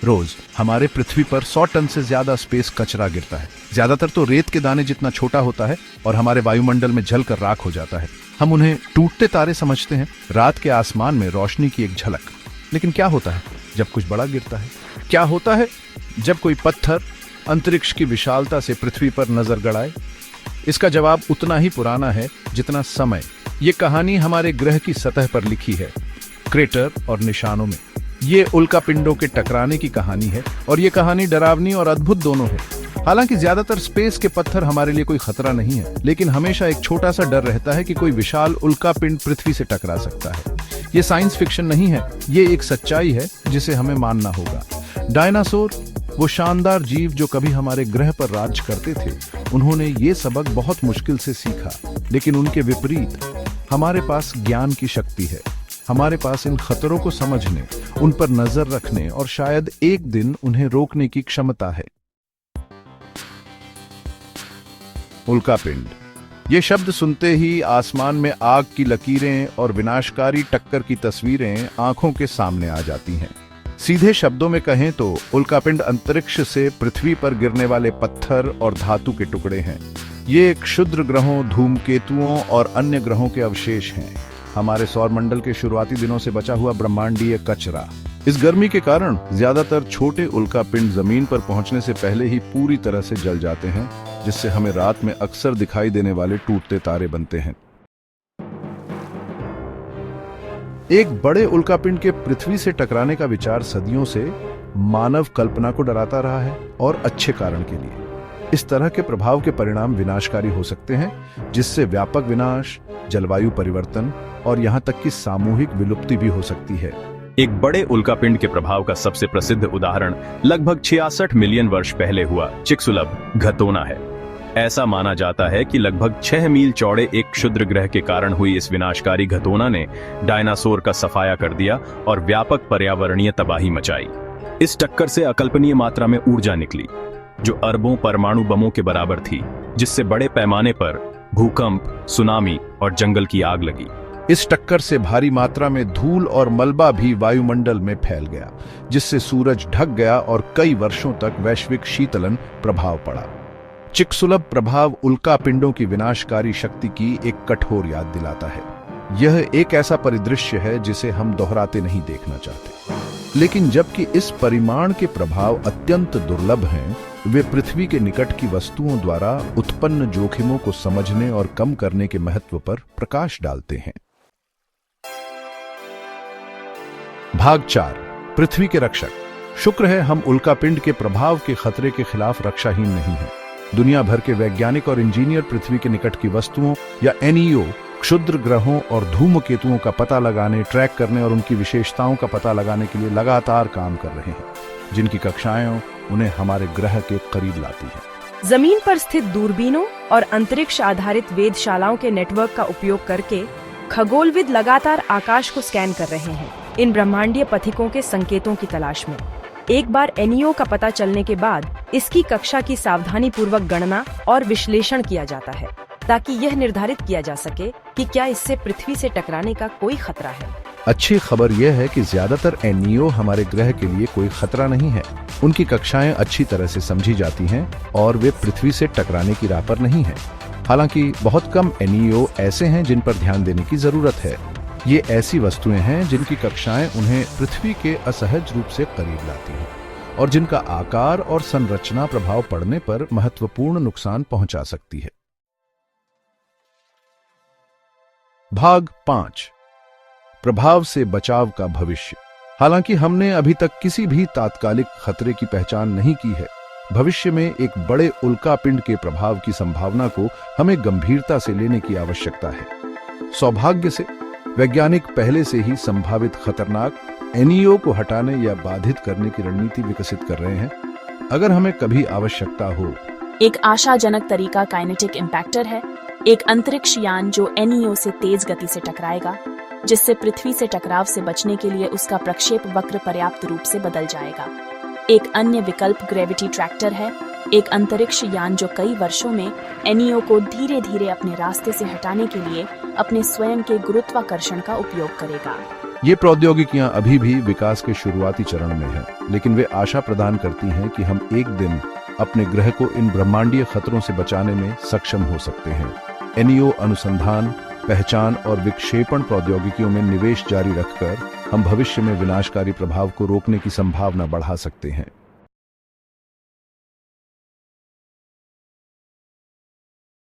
रोज हमारे पृथ्वी पर 100 टन से ज्यादा स्पेस कचरा गिरता है। ज्यादातर तो रेत के दाने जितना छोटा होता है और हमारे वायुमंडल में जलकर राख हो जाता है। हम उन्हें टूटते तारे समझते हैं, रात के आसमान में रोशनी की एक झलक। लेकिन क्या होता है जब कुछ बड़ा गिरता है? क्या होता है जब कोई पत्थर अंतरिक्ष की विशालता से पृथ्वी पर नजर गड़ाए? इसका जवाब उतना ही पुराना है जितना समय। ये कहानी हमारे ग्रह की सतह पर लिखी है, क्रेटर और निशानों में। ये उल्कापिंडों के टकराने की कहानी है और ये कहानी डरावनी और अद्भुत दोनों है। हालांकि ज्यादातर स्पेस के पत्थर हमारे लिए कोई खतरा नहीं है, लेकिन हमेशा एक छोटा सा डर रहता है कि कोई विशाल उल्कापिंड पृथ्वी से टकरा सकता है। ये साइंस फिक्शन नहीं है, ये एक सच्चाई है जिसे हमें मानना होगा। डायनासोर, वो शानदार जीव जो कभी हमारे ग्रह पर राज करते थे, उन्होंने ये सबक बहुत मुश्किल से सीखा। लेकिन उनके विपरीत हमारे पास ज्ञान की शक्ति है। हमारे पास इन खतरों को समझने, उन पर नजर रखने और शायद एक दिन उन्हें रोकने की क्षमता है। उल्कापिंड, ये शब्द सुनते ही आसमान में आग की लकीरें और विनाशकारी टक्कर की तस्वीरें आंखों के सामने आ जाती हैं। सीधे शब्दों में कहें तो उल्कापिंड अंतरिक्ष से पृथ्वी पर गिरने वाले पत्थर और धातु के टुकड़े हैं। ये क्षुद्र ग्रहों, धूमकेतुओं और अन्य ग्रहों के अवशेष हैं, हमारे सौरमंडल के शुरुआती दिनों से बचा हुआ ब्रह्मांडीय कचरा। इस गर्मी के कारण ज्यादातर छोटे उल्कापिंड जमीन पर पहुंचने से पहले ही पूरी तरह से जल जाते हैं, जिससे हमें रात में अक्सर दिखाई देने वाले टूटते तारे बनते हैं। एक बड़े उल्कापिंड के पृथ्वी से टकराने का विचार सदियों से मानव कल्पना को डराता रहा है, और अच्छे कारण के लिए। इस तरह के प्रभाव के परिणाम विनाशकारी हो सकते हैं, जिससे व्यापक विनाश, जलवायु परिवर्तन और यहां तक कि सामूहिक विलुप्ति भी हो सकती है। एक बड़े उल्कापिंड के प्रभाव का सबसे प्रसिद्ध उदाहरण लगभग 66 मिलियन वर्ष पहले हुआ चिकसुलभ घतोना है। ऐसा माना जाता है कि लगभग 6 मील चौड़े एक क्षुद्र ग्रह के कारण हुई इस विनाशकारी घतोना ने डायनासोर का सफाया कर दिया और व्यापक पर्यावरणीय तबाही मचाई। इस टक्कर से अकल्पनीय मात्रा में ऊर्जा निकली, जो अरबों परमाणु बमों के बराबर थी, जिससे बड़े पैमाने पर भूकंप, सुनामी और जंगल की आग लगी। इस टक्कर से भारी मात्रा में धूल और मलबा भी वायुमंडल में फैल गया, जिससे सूरज ढक गया और कई वर्षों तक वैश्विक शीतलन प्रभाव पड़ा। चिकसुलभ प्रभाव उल्कापिंडों की विनाशकारी शक्ति की एक कठोर याद दिलाता है। यह एक ऐसा परिदृश्य है जिसे हम दोहराते नहीं देखना चाहते। लेकिन जबकि इस परिमाण के प्रभाव अत्यंत दुर्लभ हैं, वे पृथ्वी के निकट की वस्तुओं द्वारा उत्पन्न जोखिमों को समझने और कम करने के महत्व पर प्रकाश डालते हैं। भाग 4, पृथ्वी के रक्षक। शुक्र है हम उल्कापिंड के प्रभाव के खतरे के खिलाफ रक्षाहीन नहीं हैं। दुनिया भर के वैज्ञानिक और इंजीनियर पृथ्वी के निकट की वस्तुओं या NEO, क्षुद्र ग्रहों और धूमकेतुओं का पता लगाने, ट्रैक करने और उनकी विशेषताओं का पता लगाने के लिए लगातार काम कर रहे हैं, जिनकी कक्षाएं उन्हें हमारे ग्रह के करीब लाती हैं। जमीन पर स्थित दूरबीनों और अंतरिक्ष आधारित वेधशालाओं के नेटवर्क का उपयोग करके खगोलविद लगातार आकाश को स्कैन कर रहे हैं, इन ब्रह्मांडीय पथिकों के संकेतों की तलाश में। एक बार NEO का पता चलने के बाद इसकी कक्षा की सावधानी पूर्वक गणना और विश्लेषण किया जाता है, ताकि यह निर्धारित किया जा सके कि क्या इससे पृथ्वी से टकराने का कोई खतरा है। अच्छी खबर यह है कि ज्यादातर NEO हमारे ग्रह के लिए कोई खतरा नहीं है। उनकी कक्षाएं अच्छी तरह से समझी जाती हैं और वे पृथ्वी से टकराने की राह पर नहीं हैं। हालांकि बहुत कम NEO ऐसे हैं जिन पर ध्यान देने की जरूरत है। ये ऐसी वस्तुएं हैं जिनकी कक्षाएं उन्हें पृथ्वी के असहज रूप से करीब लाती हैं और जिनका आकार और संरचना प्रभाव पड़ने पर महत्वपूर्ण नुकसान पहुंचा सकती है। भाग 5, प्रभाव से बचाव का भविष्य। हालांकि हमने अभी तक किसी भी तात्कालिक खतरे की पहचान नहीं की है, भविष्य में एक बड़े उल्कापिंड के प्रभाव की संभावना को हमें गंभीरता से लेने की आवश्यकता है। सौभाग्य से वैज्ञानिक पहले से ही संभावित खतरनाक NEO को हटाने या बाधित करने की रणनीति विकसित कर रहे हैं। अगर हमें कभी आवश्यकता हो, एक आशाजनक तरीका काइनेटिक इम्पैक्टर है, एक अंतरिक्ष यान जो NEO से तेज गति से टकराएगा, जिससे पृथ्वी से टकराव से बचने के लिए उसका प्रक्षेप वक्र पर्याप्त रूप से बदल जाएगा। एक अन्य विकल्प ग्रेविटी ट्रैक्टर है, एक अंतरिक्ष यान जो कई वर्षों में NEO को धीरे धीरे अपने रास्ते से हटाने के लिए अपने स्वयं के गुरुत्वाकर्षण का उपयोग करेगा। ये प्रौद्योगिकियां अभी भी विकास के शुरुआती चरण में हैं, लेकिन वे आशा प्रदान करती हैं कि हम एक दिन अपने ग्रह को इन ब्रह्मांडीय खतरों से बचाने में सक्षम हो सकते हैं। एनईओ अनुसंधान, पहचान और विक्षेपण प्रौद्योगिकियों में निवेश जारी रखकर हम भविष्य में विनाशकारी प्रभाव को रोकने की संभावना बढ़ा सकते हैं।